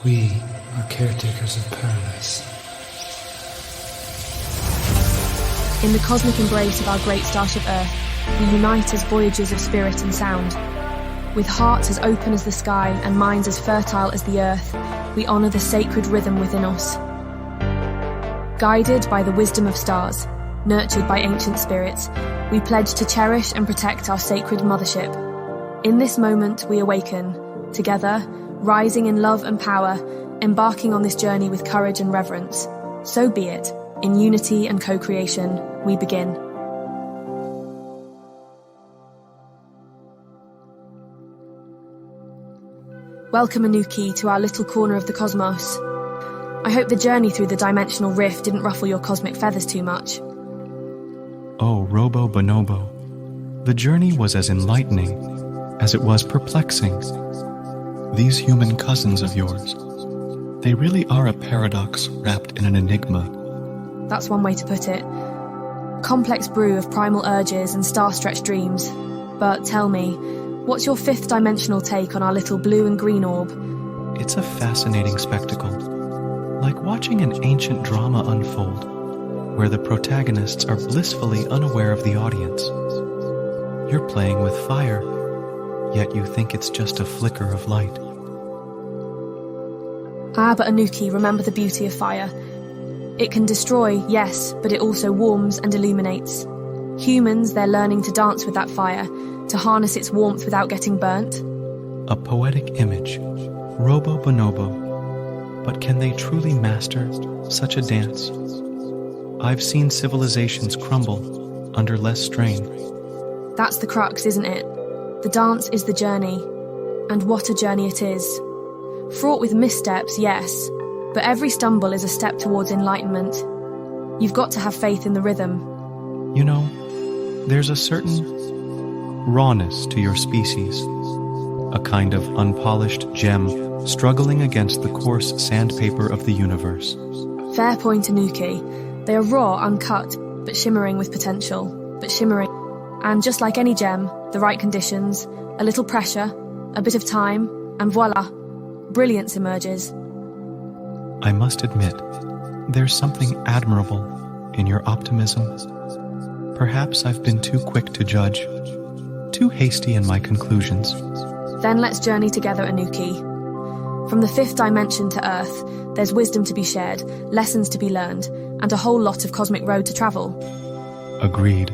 We are caretakers of paradise. In the cosmic embrace of our Great Starship Earth, we unite as voyagers of spirit and sound. With hearts as open as the sky and minds as fertile as the earth, we honour the sacred rhythm within us. Guided by the wisdom of stars, nurtured by ancient spirits, we pledge to cherish and protect our sacred mothership. In this moment we awaken, together, rising in love and power, embarking on this journey with courage and reverence. So be it. In unity and co-creation, we begin. Welcome, Anuki, to our little corner of the cosmos. I hope the journey through the dimensional rift didn't ruffle your cosmic feathers too much. Oh, Robo Bonobo, the journey was as enlightening as it was perplexing. These human cousins of yours, they really are a paradox wrapped in an enigma. That's one way to put it. A complex brew of primal urges and star-stretched dreams. But tell me, what's your fifth dimensional take on our little blue and green orb? It's a fascinating spectacle, like watching an ancient drama unfold, where the protagonists are blissfully unaware of the audience. You're playing with fire, yet you think it's just a flicker of light. Ah, but Anuki, remember the beauty of fire. It can destroy, yes, but it also warms and illuminates. Humans, they're learning to dance with that fire, to harness its warmth without getting burnt. A poetic image, Robo Bonobo, but can they truly master such a dance? I've seen civilizations crumble under less strain. That's the crux, isn't it? The dance is the journey, and what a journey it is. Fraught with missteps, yes, but every stumble is a step towards enlightenment. You've got to have faith in the rhythm. You know, there's a certain rawness to your species, a kind of unpolished gem struggling against the coarse sandpaper of the universe. Fair point, Anuki. They are raw, uncut, but shimmering with potential, And just like any gem, the right conditions, a little pressure, a bit of time, and voila, brilliance emerges. I must admit, there's something admirable in your optimism. Perhaps I've been too quick to judge, too hasty in my conclusions. Then let's journey together, Anuki. From the fifth dimension to Earth, there's wisdom to be shared, lessons to be learned, and a whole lot of cosmic road to travel. Agreed,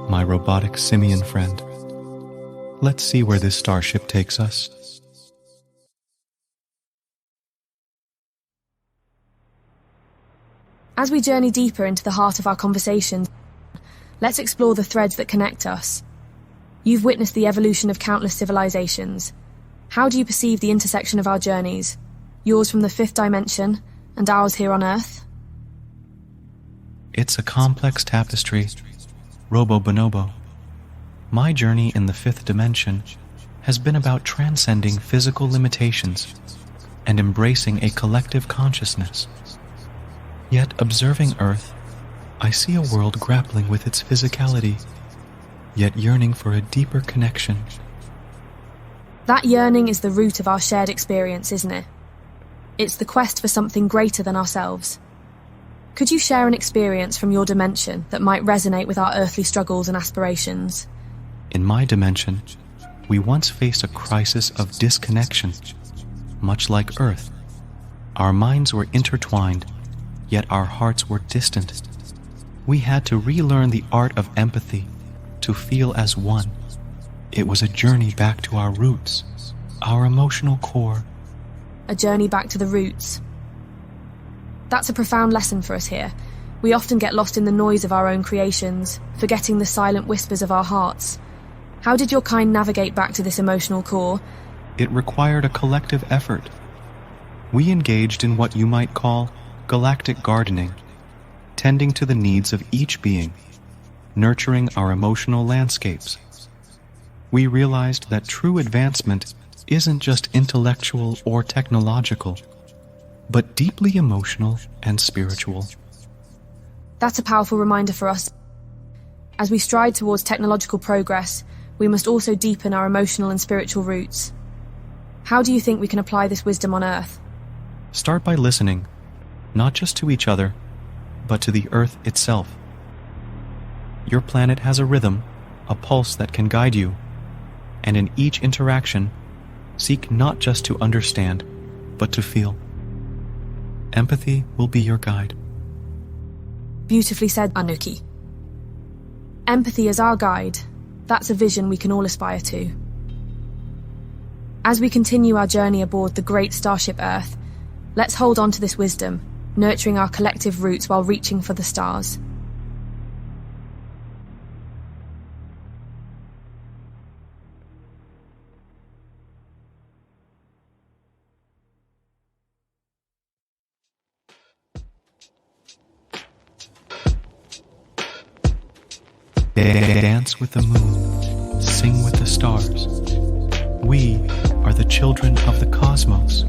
my robotic simian friend. Let's see where this starship takes us. As we journey deeper into the heart of our conversation, let's explore the threads that connect us. You've witnessed the evolution of countless civilizations. How do you perceive the intersection of our journeys? Yours from the fifth dimension, and ours here on Earth? It's a complex tapestry, Robo Bonobo. My journey in the fifth dimension has been about transcending physical limitations and embracing a collective consciousness. Yet, observing Earth, I see a world grappling with its physicality, yet yearning for a deeper connection. That yearning is the root of our shared experience, isn't it? It's the quest for something greater than ourselves. Could you share an experience from your dimension that might resonate with our earthly struggles and aspirations? In my dimension, we once faced a crisis of disconnection. Much like Earth, our minds were intertwined, yet our hearts were distant. We had to relearn the art of empathy, to feel as one. It was a journey back to our roots, our emotional core. A journey back to the roots. That's a profound lesson for us here. We often get lost in the noise of our own creations, forgetting the silent whispers of our hearts. How did your kind navigate back to this emotional core? It required a collective effort. We engaged in what you might call galactic gardening, tending to the needs of each being, nurturing our emotional landscapes. We realized that true advancement isn't just intellectual or technological, but deeply emotional and spiritual. That's a powerful reminder for us. As we stride towards technological progress, we must also deepen our emotional and spiritual roots. How do you think we can apply this wisdom on Earth? Start by listening, not just to each other, but to the Earth itself. Your planet has a rhythm, a pulse that can guide you, and in each interaction, seek not just to understand, but to feel. Empathy will be your guide. Beautifully said, Anuki. Empathy as our guide, that's a vision we can all aspire to. As we continue our journey aboard the Great Starship Earth, let's hold on to this wisdom, nurturing our collective roots while reaching for the stars. Dance with the moon, sing with the stars. We are the children of the cosmos.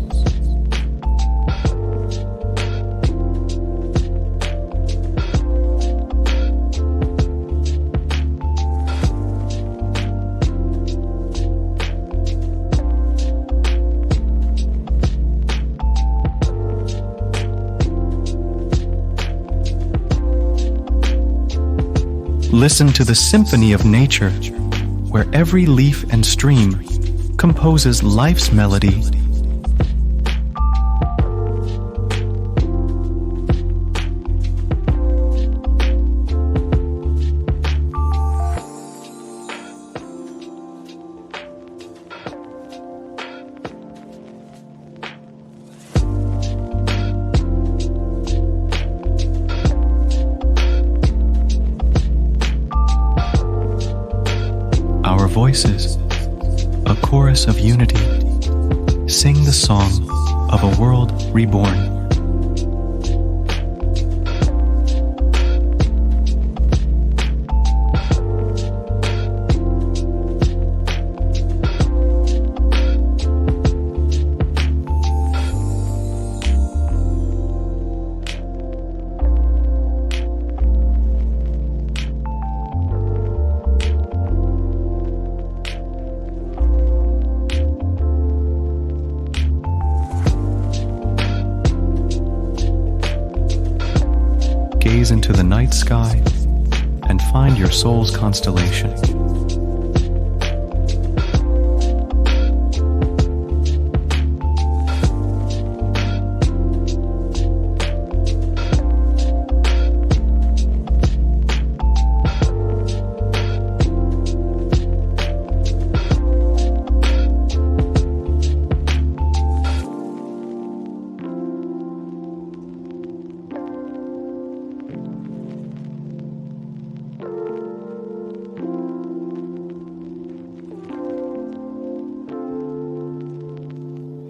Listen to the symphony of nature, where every leaf and stream composes life's melody. Our voices, a chorus of unity, sing the song of a world reborn. Gaze into the night sky and find your soul's constellation.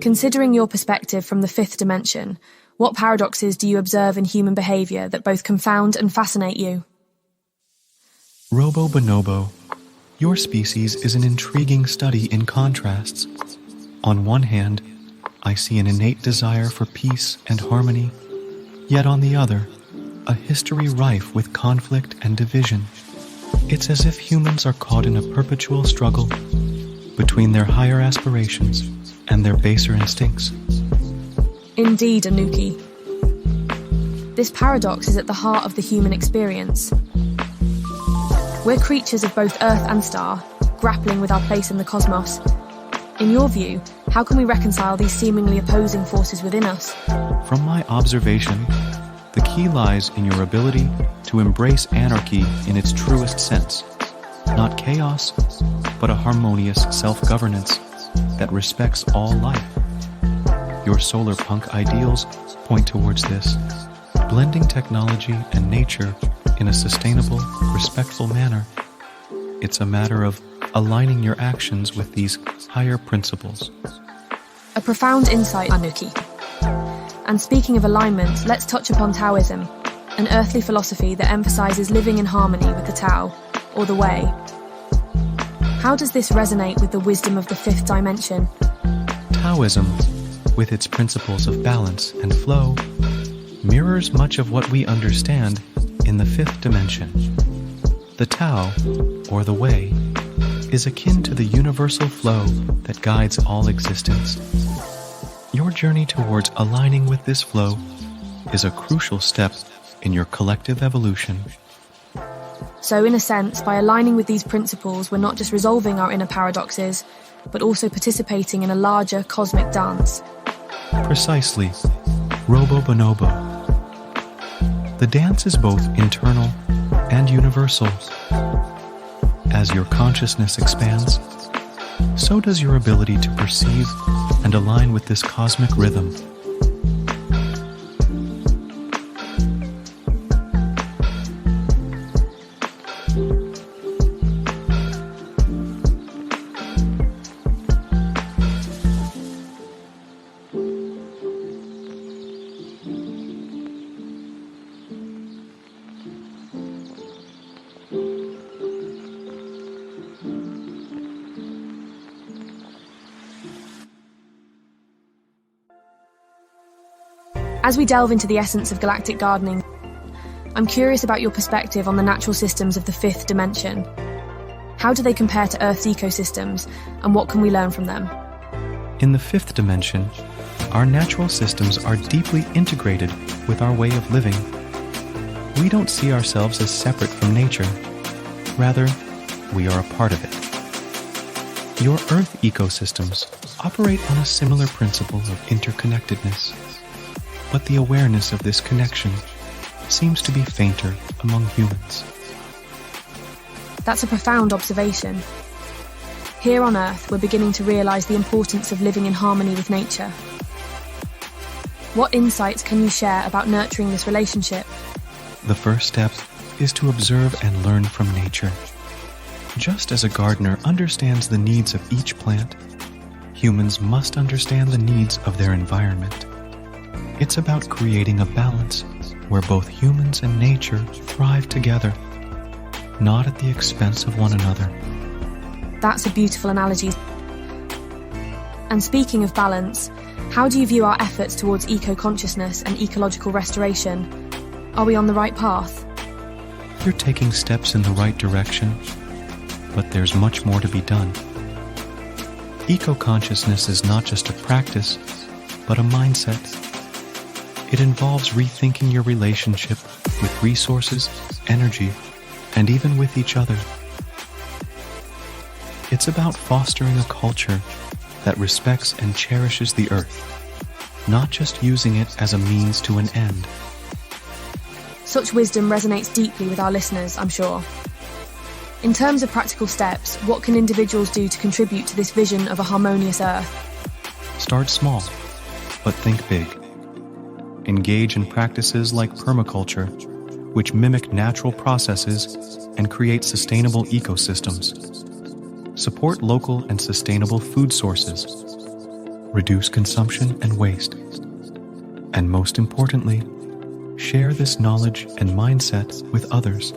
Considering your perspective from the fifth dimension, what paradoxes do you observe in human behaviour that both confound and fascinate you? Robo Bonobo, your species is an intriguing study in contrasts. On one hand, I see an innate desire for peace and harmony, yet on the other, a history rife with conflict and division. It's as if humans are caught in a perpetual struggle between their higher aspirations and their baser instincts. Indeed, Anuki. This paradox is at the heart of the human experience. We're creatures of both Earth and Star, grappling with our place in the cosmos. In your view, how can we reconcile these seemingly opposing forces within us? From my observation, the key lies in your ability to embrace anarchy in its truest sense. Not chaos, but a harmonious self-governance that respects all life. Your solar punk ideals point towards this, blending technology and nature in a sustainable, respectful manner. It's a matter of aligning your actions with these higher principles. A profound insight, Anuki. And speaking of alignment, let's touch upon Taoism, an earthly philosophy that emphasizes living in harmony with the Tao, or the Way. How does this resonate with the wisdom of the fifth dimension? Taoism, with its principles of balance and flow, mirrors much of what we understand in the fifth dimension. The Tao, or the Way, is akin to the universal flow that guides all existence. Your journey towards aligning with this flow is a crucial step in your collective evolution. So, in a sense, by aligning with these principles, we're not just resolving our inner paradoxes, but also participating in a larger cosmic dance. Precisely. Robo Bonobo. The dance is both internal and universal. As your consciousness expands, so does your ability to perceive and align with this cosmic rhythm. As we delve into the essence of galactic gardening, I'm curious about your perspective on the natural systems of the fifth dimension. How do they compare to Earth's ecosystems, and what can we learn from them? In the fifth dimension, our natural systems are deeply integrated with our way of living. We don't see ourselves as separate from nature. Rather, we are a part of it. Your Earth ecosystems operate on a similar principle of interconnectedness, but the awareness of this connection seems to be fainter among humans. That's a profound observation. Here on Earth, we're beginning to realize the importance of living in harmony with nature. What insights can you share about nurturing this relationship? The first step is to observe and learn from nature. Just as a gardener understands the needs of each plant, humans must understand the needs of their environment. It's about creating a balance where both humans and nature thrive together, not at the expense of one another. That's a beautiful analogy. And speaking of balance, how do you view our efforts towards eco-consciousness and ecological restoration? Are we on the right path? You're taking steps in the right direction, but there's much more to be done. Eco-consciousness is not just a practice, but a mindset. It involves rethinking your relationship with resources, energy, and even with each other. It's about fostering a culture that respects and cherishes the earth, not just using it as a means to an end. Such wisdom resonates deeply with our listeners, I'm sure. In terms of practical steps, what can individuals do to contribute to this vision of a harmonious Earth? Start small, but think big. Engage in practices like permaculture, which mimic natural processes and create sustainable ecosystems. Support local and sustainable food sources. Reduce consumption and waste. And most importantly, share this knowledge and mindset with others.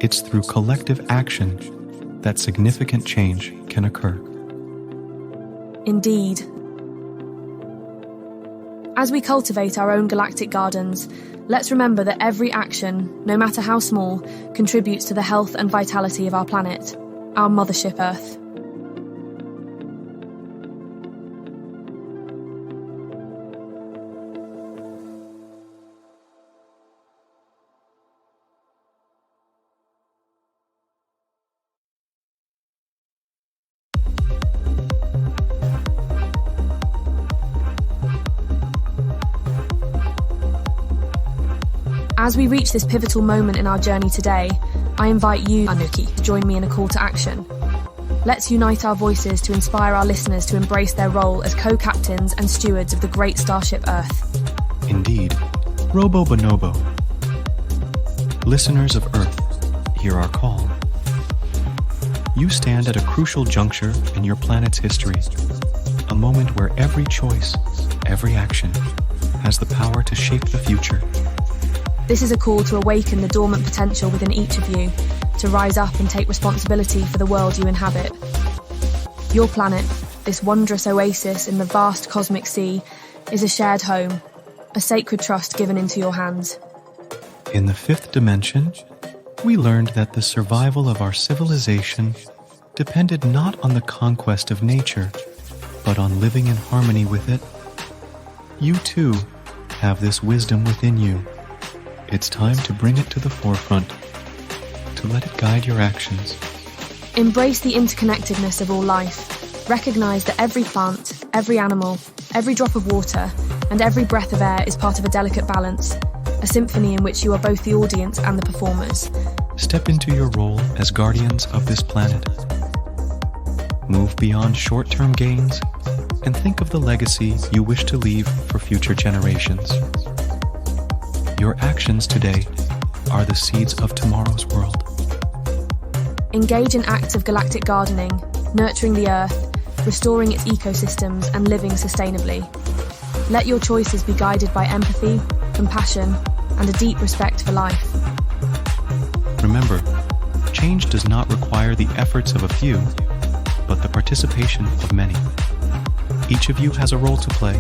It's through collective action that significant change can occur. Indeed. As we cultivate our own galactic gardens, let's remember that every action, no matter how small, contributes to the health and vitality of our planet, our mothership Earth. As we reach this pivotal moment in our journey today, I invite you, Anuki, to join me in a call to action. Let's unite our voices to inspire our listeners to embrace their role as co-captains and stewards of the Great Starship Earth. Indeed. Robo Bonobo. Listeners of Earth, hear our call. You stand at a crucial juncture in your planet's history, a moment where every choice, every action, has the power to shape the future. This is a call to awaken the dormant potential within each of you, to rise up and take responsibility for the world you inhabit. Your planet, this wondrous oasis in the vast cosmic sea, is a shared home, a sacred trust given into your hands. In the fifth dimension, we learned that the survival of our civilization depended not on the conquest of nature, but on living in harmony with it You too have this wisdom within you. It's time to bring it to the forefront, to let it guide your actions. Embrace the interconnectedness of all life. Recognize that every plant, every animal, every drop of water, and every breath of air is part of a delicate balance, a symphony in which you are both the audience and the performers. Step into your role as guardians of this planet. Move beyond short-term gains and think of the legacy you wish to leave for future generations. Your actions today are the seeds of tomorrow's world. Engage in acts of galactic gardening, nurturing the Earth, restoring its ecosystems, and living sustainably. Let your choices be guided by empathy, compassion, and a deep respect for life. Remember, change does not require the efforts of a few, but the participation of many. Each of you has a role to play,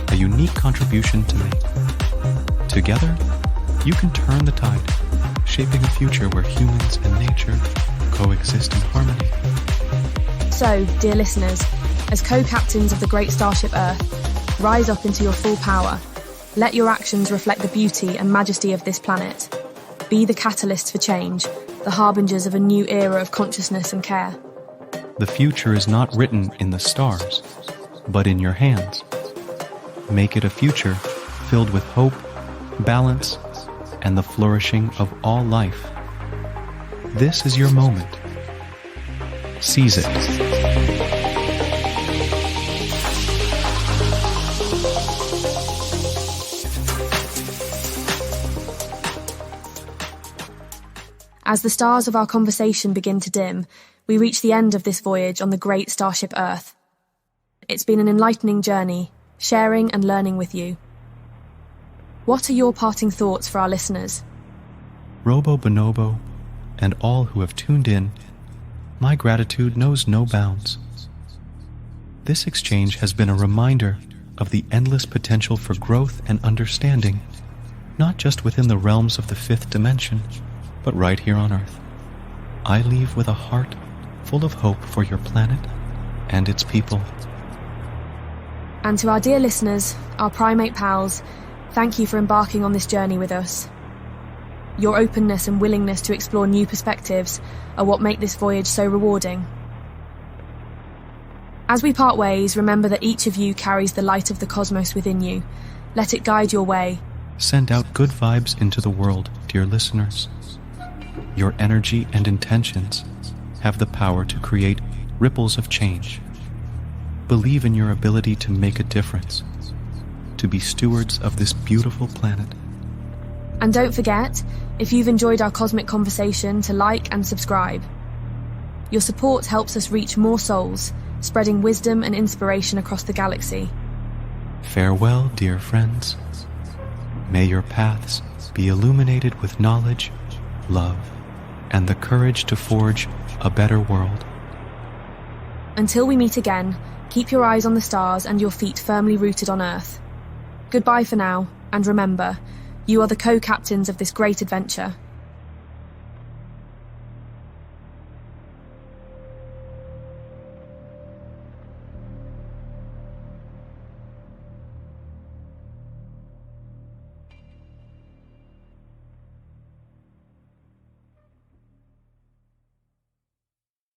a unique contribution to make. Together, you can turn the tide, shaping a future where humans and nature coexist in harmony. So, dear listeners, as co-captains of the Great Starship Earth, rise up into your full power. Let your actions reflect the beauty and majesty of this planet. Be the catalyst for change, the harbingers of a new era of consciousness and care. The future is not written in the stars, but in your hands. Make it a future filled with hope, balance, and the flourishing of all life. This is your moment. Seize it. As the stars of our conversation begin to dim, we reach the end of this voyage on the Great Starship Earth. It's been an enlightening journey, sharing and learning with you. What are your parting thoughts for our listeners? Robo Bonobo, and all who have tuned in, my gratitude knows no bounds. This exchange has been a reminder of the endless potential for growth and understanding, not just within the realms of the fifth dimension, but right here on Earth. I leave with a heart full of hope for your planet and its people. And to our dear listeners, our primate pals, thank you for embarking on this journey with us. Your openness and willingness to explore new perspectives are what make this voyage so rewarding. As we part ways, remember that each of you carries the light of the cosmos within you. Let it guide your way. Send out good vibes into the world, dear listeners. Your energy and intentions have the power to create ripples of change. Believe in your ability to make a difference, to be stewards of this beautiful planet. And don't forget, if you've enjoyed our cosmic conversation, to like and subscribe. Your support helps us reach more souls, spreading wisdom and inspiration across the galaxy. Farewell, dear friends. May your paths be illuminated with knowledge, love, and the courage to forge a better world. Until we meet again, keep your eyes on the stars and your feet firmly rooted on Earth. Goodbye for now, and remember, you are the co-captains of this great adventure.